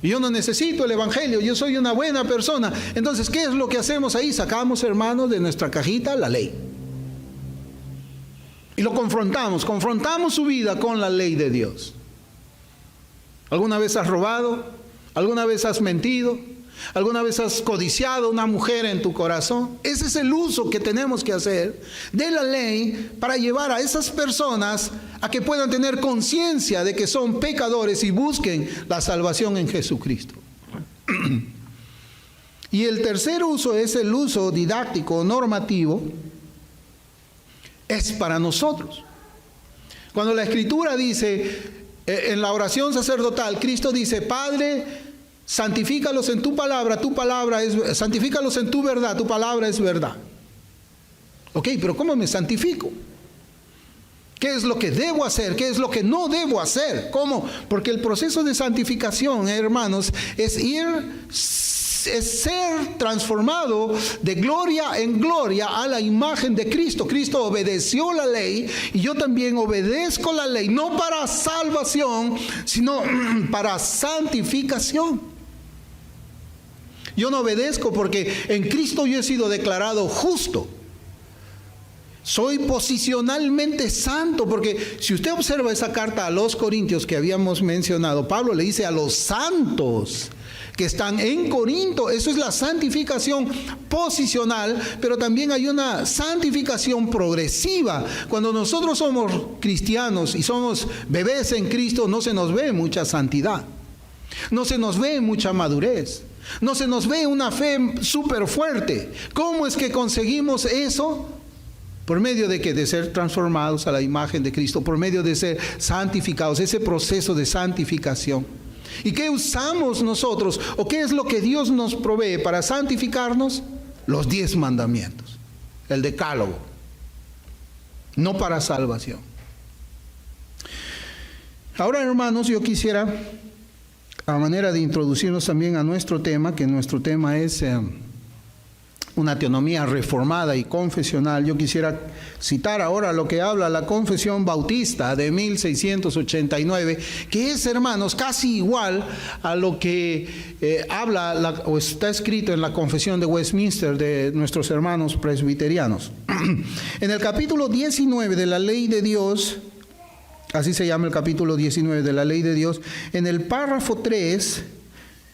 Yo no necesito el evangelio, yo soy una buena persona. Entonces, ¿qué es lo que hacemos ahí? Sacamos, hermanos, de nuestra cajita la ley. Y lo confrontamos su vida con la ley de Dios. ¿Alguna vez has robado? ¿Alguna vez has mentido? ¿Alguna vez has codiciado a una mujer en tu corazón? Ese es el uso que tenemos que hacer de la ley para llevar a esas personas a que puedan tener conciencia de que son pecadores y busquen la salvación en Jesucristo. Y el tercer uso es el uso didáctico, normativo, es para nosotros. Cuando la Escritura dice, en la oración sacerdotal, Cristo dice, Padre, santifícalos en tu palabra es, santifícalos en tu verdad, tu palabra es verdad. Ok, pero ¿cómo me santifico? ¿Qué es lo que debo hacer? ¿Qué es lo que no debo hacer? ¿Cómo? Porque el proceso de santificación, hermanos, es ser transformado de gloria en gloria a la imagen de Cristo. Cristo obedeció la ley y yo también obedezco la ley, no para salvación, sino para santificación. Yo no obedezco porque en Cristo yo he sido declarado justo. Soy posicionalmente santo, porque si usted observa esa carta a los Corintios que habíamos mencionado, Pablo le dice a los santos que están en Corinto, eso es la santificación posicional, pero también hay una santificación progresiva. Cuando nosotros somos cristianos y somos bebés en Cristo, no se nos ve mucha santidad, no se nos ve mucha madurez, no se nos ve una fe súper fuerte. ¿Cómo es que conseguimos eso? ¿Por medio de qué? De ser transformados a la imagen de Cristo, por medio de ser santificados, ese proceso de santificación. ¿Y qué usamos nosotros? ¿O qué es lo que Dios nos provee para santificarnos? Los 10 mandamientos, el decálogo, no para salvación. Ahora, hermanos, yo quisiera, a manera de introducirnos también a nuestro tema, que nuestro tema es una teonomía reformada y confesional, yo quisiera citar ahora lo que habla la Confesión Bautista de 1689, que es, hermanos, casi igual a lo que habla o está escrito en la Confesión de Westminster de nuestros hermanos presbiterianos. En el capítulo 19 de la Ley de Dios, así se llama el capítulo 19 de la Ley de Dios, en el párrafo 3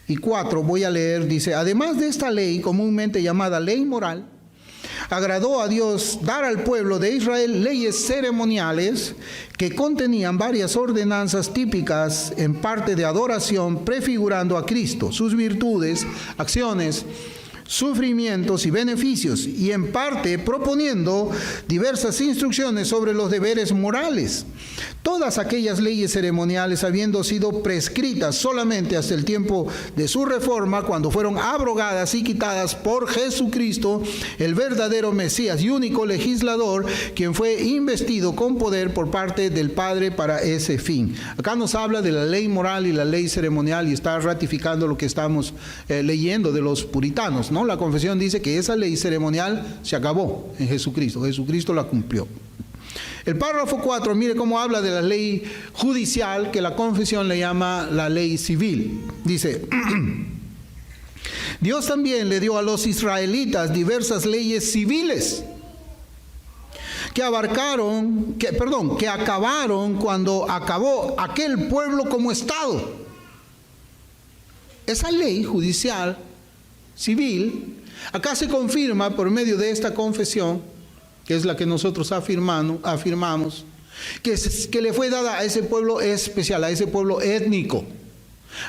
y 4 voy a leer, dice: además de esta ley, comúnmente llamada ley moral, agradó a Dios dar al pueblo de Israel leyes ceremoniales que contenían varias ordenanzas típicas en parte de adoración, prefigurando a Cristo, sus virtudes, acciones, sufrimientos y beneficios, y en parte proponiendo diversas instrucciones sobre los deberes morales. Todas aquellas leyes ceremoniales, habiendo sido prescritas solamente hasta el tiempo de su reforma, cuando fueron abrogadas y quitadas por Jesucristo, el verdadero Mesías y único legislador, quien fue investido con poder por parte del Padre para ese fin. Acá nos habla de la ley moral y la ley ceremonial, y está ratificando lo que estamos leyendo de los puritanos, ¿no? La confesión dice que esa ley ceremonial se acabó en Jesucristo. Jesucristo la cumplió. El párrafo 4, mire cómo habla de la ley judicial, que la confesión le llama la ley civil. Dice: Dios también le dio a los israelitas diversas leyes civiles que acabaron cuando acabó aquel pueblo como Estado. Esa ley judicial civil, acá se confirma por medio de esta confesión, que es la que nosotros afirmamos, que le fue dada a ese pueblo especial, a ese pueblo étnico,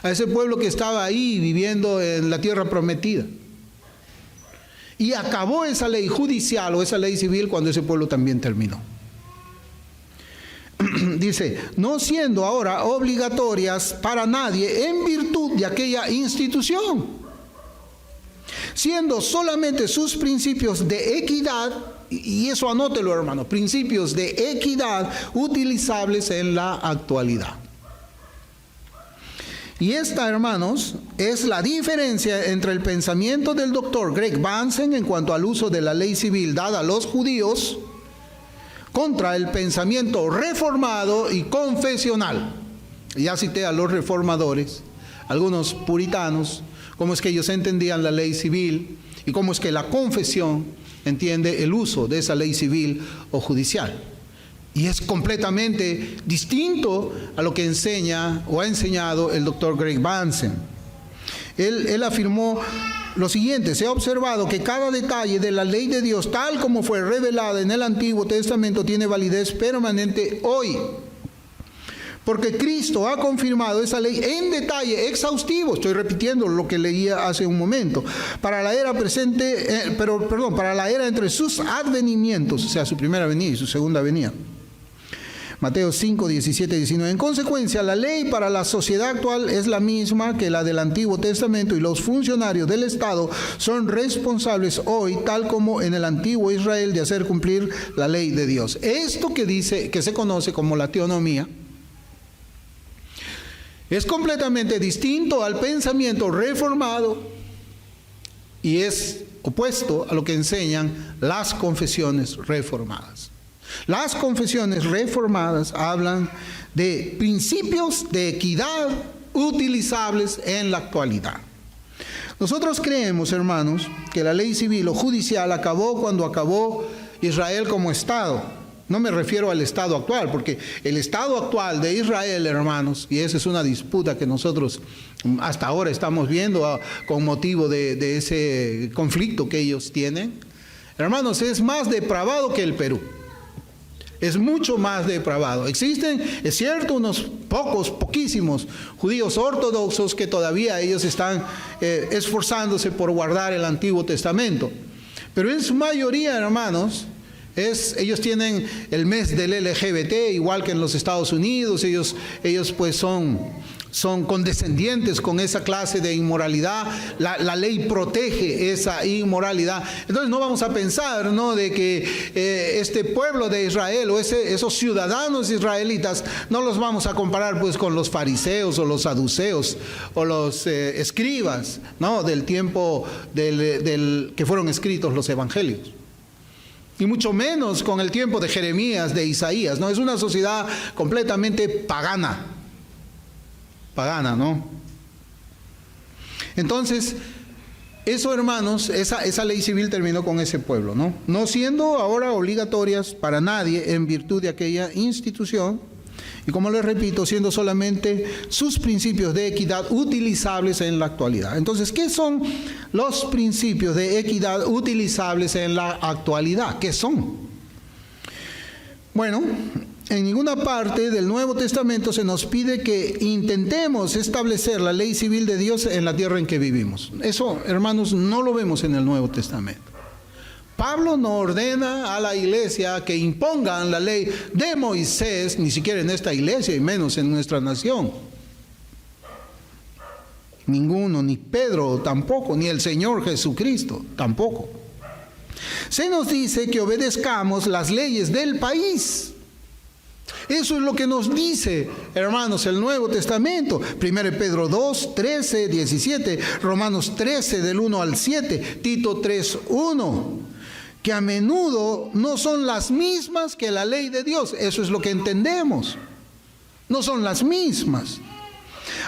a ese pueblo que estaba ahí viviendo en la tierra prometida. Y acabó esa ley judicial o esa ley civil cuando ese pueblo también terminó. Dice: no siendo ahora obligatorias para nadie en virtud de aquella institución, siendo solamente sus principios de equidad, y eso anótelo, hermano, principios de equidad utilizables en la actualidad. Y esta, hermanos, es la diferencia entre el pensamiento del doctor Greg Bansen en cuanto al uso de la ley civil dada a los judíos contra el pensamiento reformado y confesional. Ya cité a los reformadores, algunos puritanos, cómo es que ellos entendían la ley civil y cómo es que la confesión entiende el uso de esa ley civil o judicial. Y es completamente distinto a lo que enseña o ha enseñado el doctor Greg Bansen. Él afirmó lo siguiente: se ha observado que cada detalle de la ley de Dios, tal como fue revelada en el Antiguo Testamento, tiene validez permanente hoy. Porque Cristo ha confirmado esa ley en detalle exhaustivo. Estoy repitiendo lo que leía hace un momento. Para la era presente, para la era entre sus advenimientos, o sea, su primera venida y su segunda venida. Mateo 5, 17 y 19. En consecuencia, la ley para la sociedad actual es la misma que la del Antiguo Testamento, y los funcionarios del Estado son responsables hoy, tal como en el antiguo Israel, de hacer cumplir la ley de Dios. Esto que dice, que se conoce como la teonomía, es completamente distinto al pensamiento reformado y es opuesto a lo que enseñan las confesiones reformadas. Las confesiones reformadas hablan de principios de equidad utilizables en la actualidad. Nosotros creemos, hermanos, que la ley civil o judicial acabó cuando acabó Israel como Estado. No me refiero al estado actual, porque el estado actual de Israel, hermanos, y esa es una disputa que nosotros hasta ahora estamos viendo con motivo de ese conflicto que ellos tienen, hermanos, es más depravado que el Perú. Es mucho más depravado. Existen, es cierto, unos poquísimos judíos ortodoxos que todavía ellos están esforzándose por guardar el Antiguo Testamento. Pero en su mayoría, hermanos, Ellos tienen el mes del LGBT, igual que en los Estados Unidos. Ellos pues son condescendientes con esa clase de inmoralidad. La ley protege esa inmoralidad. Entonces no vamos a pensar, ¿no?, de que este pueblo de Israel o esos ciudadanos israelitas no los vamos a comparar pues con los fariseos o los saduceos o los escribas, ¿no?, del tiempo que fueron escritos los evangelios. Y mucho menos con el tiempo de Jeremías, de Isaías, ¿no? Es una sociedad completamente pagana, ¿no? Entonces, eso, hermanos, esa ley civil terminó con ese pueblo, ¿no? No siendo ahora obligatorias para nadie en virtud de aquella institución, y como les repito, siendo solamente sus principios de equidad utilizables en la actualidad. Entonces, ¿qué son los principios de equidad utilizables en la actualidad? ¿Qué son? Bueno, en ninguna parte del Nuevo Testamento se nos pide que intentemos establecer la ley civil de Dios en la tierra en que vivimos. Eso, hermanos, no lo vemos en el Nuevo Testamento. Pablo no ordena a la iglesia que impongan la ley de Moisés, ni siquiera en esta iglesia y menos en nuestra nación. Ninguno, ni Pedro tampoco, ni el Señor Jesucristo tampoco. Se nos dice que obedezcamos las leyes del país. Eso es lo que nos dice, hermanos, el Nuevo Testamento. 1 Pedro 2, 13, 17, Romanos 13, del 1 al 7, Tito 3, 1. Que a menudo no son las mismas que la ley de Dios. Eso es lo que entendemos. No son las mismas.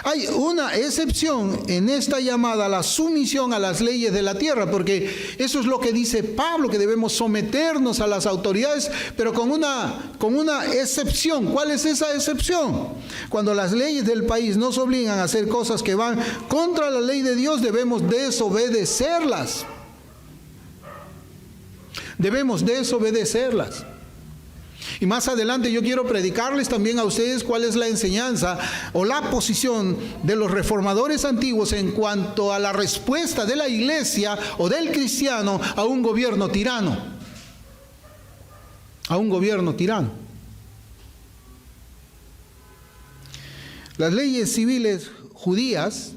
Hay una excepción en esta llamada a la sumisión a las leyes de la tierra, porque eso es lo que dice Pablo, que debemos someternos a las autoridades, pero con una excepción. ¿Cuál es esa excepción? Cuando las leyes del país nos obligan a hacer cosas que van contra la ley de Dios, debemos desobedecerlas. Debemos desobedecerlas. Y más adelante yo quiero predicarles también a ustedes cuál es la enseñanza o la posición de los reformadores antiguos en cuanto a la respuesta de la iglesia o del cristiano a un gobierno tirano. A un gobierno tirano. Las leyes civiles judías,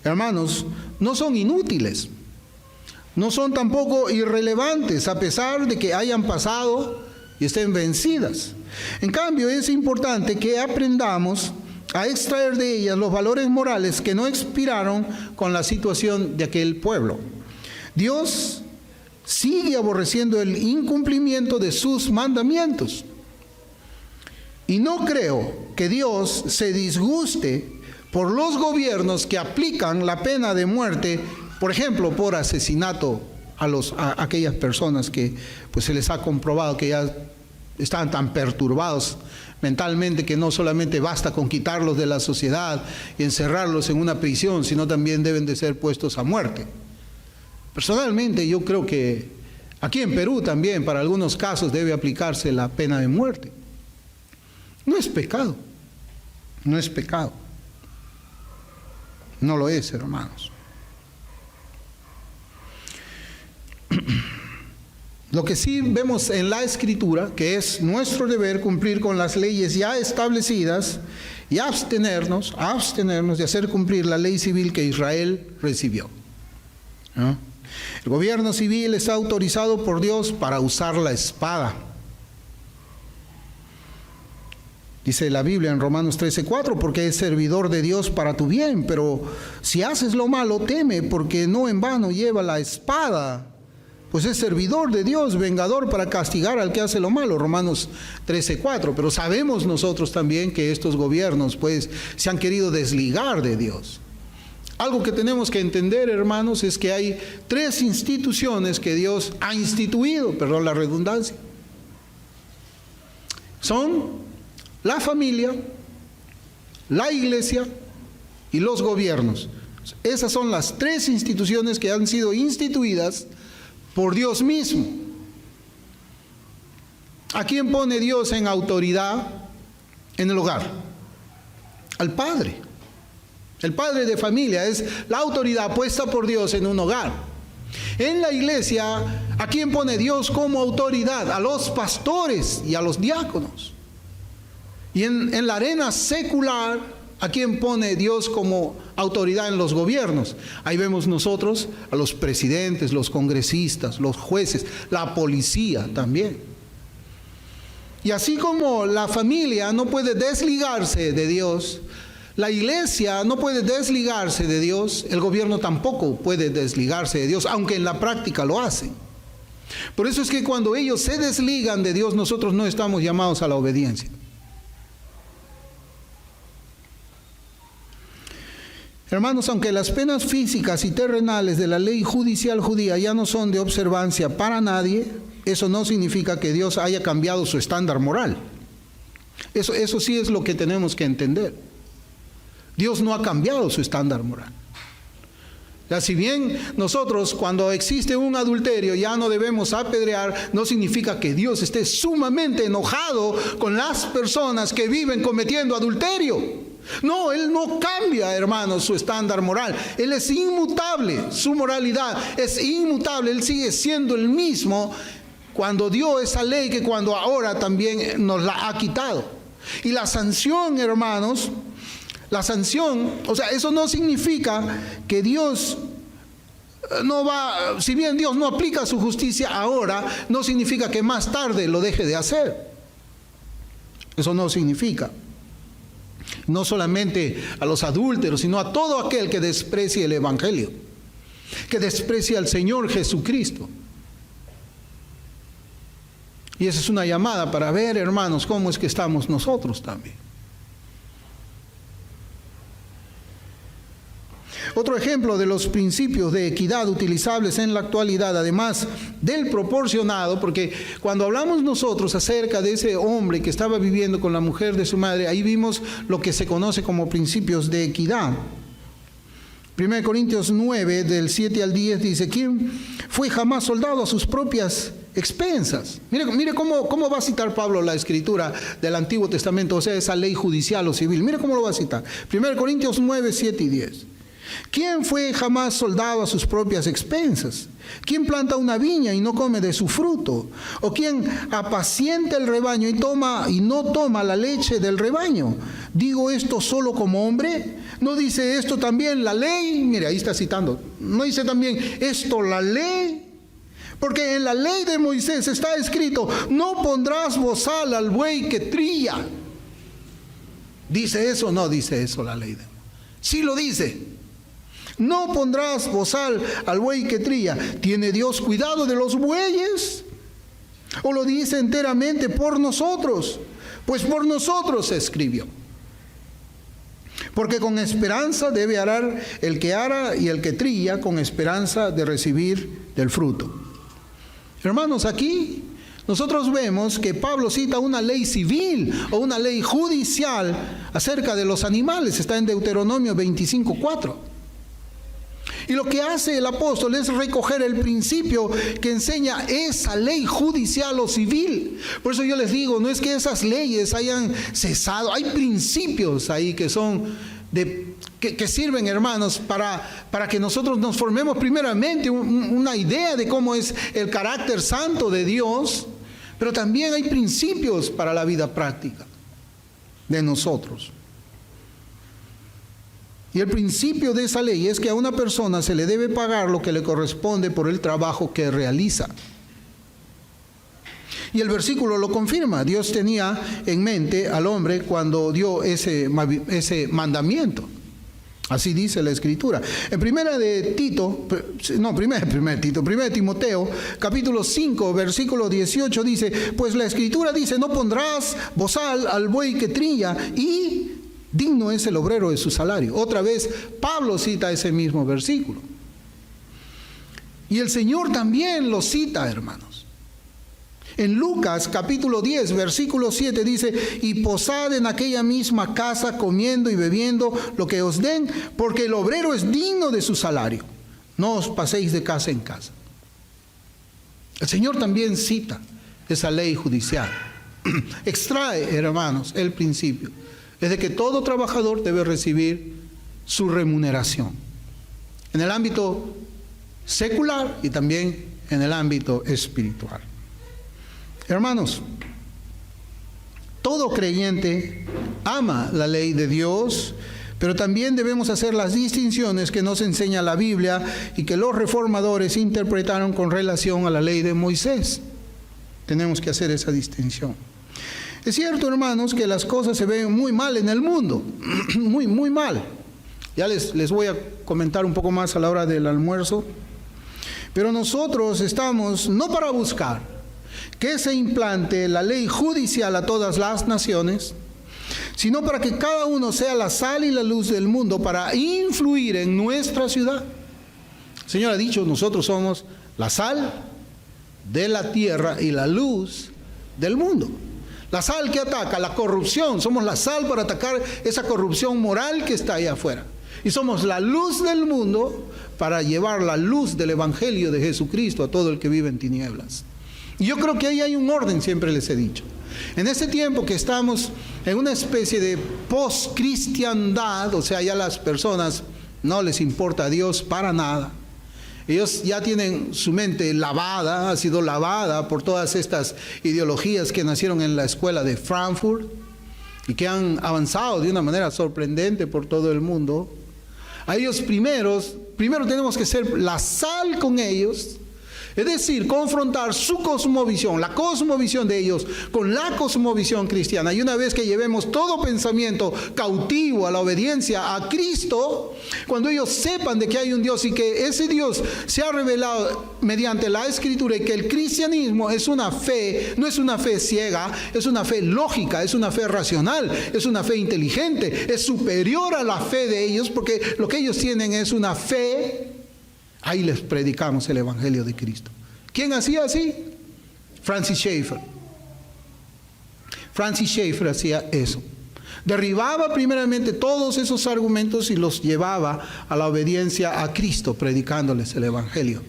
hermanos, no son inútiles. No son tampoco irrelevantes, a pesar de que hayan pasado y estén vencidas. En cambio, es importante que aprendamos a extraer de ellas los valores morales que no expiraron con la situación de aquel pueblo. Dios sigue aborreciendo el incumplimiento de sus mandamientos. Y no creo que Dios se disguste por los gobiernos que aplican la pena de muerte, por ejemplo, por asesinato a aquellas personas que pues se les ha comprobado que ya están tan perturbados mentalmente que no solamente basta con quitarlos de la sociedad y encerrarlos en una prisión, sino también deben de ser puestos a muerte. Personalmente yo creo que aquí en Perú también para algunos casos debe aplicarse la pena de muerte. No es pecado, no es pecado. No lo es, hermanos. Lo que sí vemos en la Escritura, que es nuestro deber cumplir con las leyes ya establecidas y abstenernos de hacer cumplir la ley civil que Israel recibió, ¿no? El gobierno civil está autorizado por Dios para usar la espada. Dice la Biblia en Romanos 13:4, porque es servidor de Dios para tu bien, pero si haces lo malo, teme, porque no en vano lleva la espada, pues es servidor de Dios, vengador para castigar al que hace lo malo. Romanos 13:4. Pero sabemos nosotros también que estos gobiernos pues se han querido desligar de Dios. Algo que tenemos que entender, hermanos, es que hay tres instituciones que Dios ha instituido, perdón la redundancia. Son la familia, la iglesia y los gobiernos. Esas son las tres instituciones que han sido instituidas por Dios mismo. ¿A quién pone Dios en autoridad en el hogar? Al padre. El padre de familia es la autoridad puesta por Dios en un hogar. En la iglesia, ¿a quién pone Dios como autoridad? A los pastores y a los diáconos. Y en la arena secular, ¿a quién pone Dios como autoridad en los gobiernos? Ahí vemos nosotros a los presidentes, los congresistas, los jueces, la policía también. Y así como la familia no puede desligarse de Dios, la iglesia no puede desligarse de Dios, el gobierno tampoco puede desligarse de Dios, aunque en la práctica lo hacen. Por eso es que cuando ellos se desligan de Dios, nosotros no estamos llamados a la obediencia. Hermanos, aunque las penas físicas y terrenales de la ley judicial judía ya no son de observancia para nadie, eso no significa que Dios haya cambiado su estándar moral. Eso sí es lo que tenemos que entender. Dios no ha cambiado su estándar moral. Ya, si bien nosotros cuando existe un adulterio ya no debemos apedrear, no significa que Dios esté sumamente enojado con las personas que viven cometiendo adulterio. No, Él no cambia, hermanos, su estándar moral. Él es inmutable, su moralidad es inmutable. Él sigue siendo el mismo cuando dio esa ley que cuando ahora también nos la ha quitado. Y la sanción, hermanos, la sanción, o sea, eso no significa que Dios no va, si bien Dios no aplica su justicia ahora, no significa que más tarde lo deje de hacer. Eso no significa. No solamente a los adúlteros, sino a todo aquel que desprecie el Evangelio, que desprecia al Señor Jesucristo. Y esa es una llamada para ver, hermanos, cómo es que estamos nosotros también. Otro ejemplo de los principios de equidad utilizables en la actualidad, además del proporcionado, porque cuando hablamos nosotros acerca de ese hombre que estaba viviendo con la mujer de su madre, ahí vimos lo que se conoce como principios de equidad. 1 Corintios 9, del 7 al 10, dice: ¿quién fue jamás soldado a sus propias expensas? Mire cómo va a citar Pablo la escritura del Antiguo Testamento, o sea, esa ley judicial o civil. Mire cómo lo va a citar. 1 Corintios 9, 7 y 10. ¿Quién fue jamás soldado a sus propias expensas? ¿Quién planta una viña y no come de su fruto? ¿O quién apacienta el rebaño y no toma la leche del rebaño? ¿Digo esto solo como hombre? ¿No dice esto también la ley? Mire, ahí está citando. ¿No dice también esto la ley? Porque en la ley de Moisés está escrito: no pondrás bozal al buey que trilla. ¿Dice eso o no dice eso la ley de Moisés? Sí lo dice. No pondrás bozal al buey que trilla. ¿Tiene Dios cuidado de los bueyes? ¿O lo dice enteramente por nosotros? Pues por nosotros se escribió. Porque con esperanza debe arar el que ara, y el que trilla con esperanza de recibir del fruto. Hermanos, aquí nosotros vemos que Pablo cita una ley civil o una ley judicial acerca de los animales. Está en Deuteronomio 25:4. Y lo que hace el apóstol es recoger el principio que enseña esa ley judicial o civil. Por eso yo les digo, no es que esas leyes hayan cesado, hay principios ahí que son que sirven, hermanos, para que nosotros nos formemos primeramente una idea de cómo es el carácter santo de Dios, pero también hay principios para la vida práctica de nosotros. Y el principio de esa ley es que a una persona se le debe pagar lo que le corresponde por el trabajo que realiza. Y el versículo lo confirma. Dios tenía en mente al hombre cuando dio ese mandamiento. Así dice la Escritura. En primera de Timoteo, capítulo 5, versículo 18 dice: pues la Escritura dice: no pondrás bozal al buey que trilla, y digno es el obrero de su salario. Otra vez Pablo cita ese mismo versículo. Y el Señor también lo cita, hermanos. En Lucas capítulo 10, versículo 7 dice: y posad en aquella misma casa, comiendo y bebiendo lo que os den, porque el obrero es digno de su salario. No os paséis de casa en casa. El Señor también cita esa ley judicial. Extrae, hermanos, el principio es de que todo trabajador debe recibir su remuneración. En el ámbito secular y también en el ámbito espiritual. Hermanos, todo creyente ama la ley de Dios, pero también debemos hacer las distinciones que nos enseña la Biblia y que los reformadores interpretaron con relación a la ley de Moisés. Tenemos que hacer esa distinción. Es cierto, hermanos, que las cosas se ven muy mal en el mundo, muy mal. Ya les voy a comentar un poco más a la hora del almuerzo. Pero nosotros estamos no para buscar que se implante la ley judicial a todas las naciones, sino para que cada uno sea la sal y la luz del mundo para influir en nuestra ciudad. El Señor ha dicho, nosotros somos la sal de la tierra y la luz del mundo. La sal que ataca la corrupción, somos la sal para atacar esa corrupción moral que está allá afuera. Y somos la luz del mundo para llevar la luz del Evangelio de Jesucristo a todo el que vive en tinieblas. Y yo creo que ahí hay un orden, siempre les he dicho. En este tiempo que estamos en una especie de post-cristiandad, o sea, ya las personas no les importa a Dios para nada. Ellos ya tienen su mente lavada, ha sido lavada por todas estas ideologías que nacieron en la escuela de Frankfurt y que han avanzado de una manera sorprendente por todo el mundo. A ellos primero tenemos que ser la sal con ellos, es decir, confrontar su cosmovisión, la cosmovisión de ellos con la cosmovisión cristiana. Y una vez que llevemos todo pensamiento cautivo a la obediencia a Cristo, cuando ellos sepan de que hay un Dios y que ese Dios se ha revelado mediante la Escritura y que el cristianismo es una fe, no es una fe ciega, es una fe lógica, es una fe racional, es una fe inteligente, es superior a la fe de ellos porque lo que ellos tienen es una fe. Ahí les predicamos el Evangelio de Cristo. ¿Quién hacía así? Francis Schaeffer. Francis Schaeffer hacía eso. Derribaba primeramente todos esos argumentos y los llevaba a la obediencia a Cristo, predicándoles el Evangelio.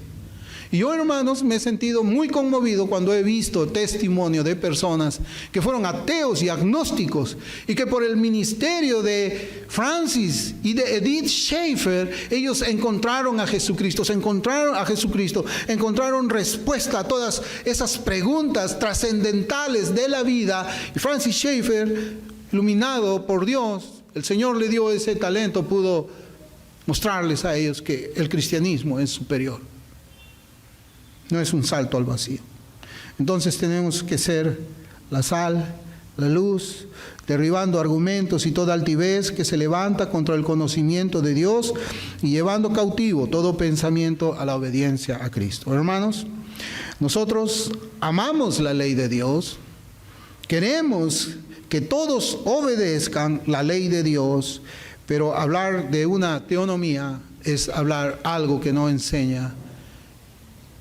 Y yo, hermanos, me he sentido muy conmovido cuando he visto testimonio de personas que fueron ateos y agnósticos y que por el ministerio de Francis y de Edith Schaeffer, ellos encontraron a Jesucristo, encontraron respuesta a todas esas preguntas trascendentales de la vida. Y Francis Schaeffer, iluminado por Dios, el Señor le dio ese talento, pudo mostrarles a ellos que el cristianismo es superior. No es un salto al vacío. Entonces tenemos que ser la sal, la luz, derribando argumentos y toda altivez que se levanta contra el conocimiento de Dios y llevando cautivo todo pensamiento a la obediencia a Cristo. Hermanos, nosotros amamos la ley de Dios, queremos que todos obedezcan la ley de Dios, pero hablar de una teonomía es hablar algo que no enseña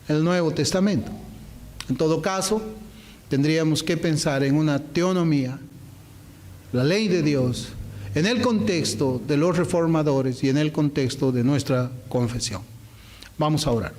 el Nuevo Testamento. En todo caso, tendríamos que pensar en una teonomía, la ley de Dios, en el contexto de los reformadores y en el contexto de nuestra confesión. Vamos a orar.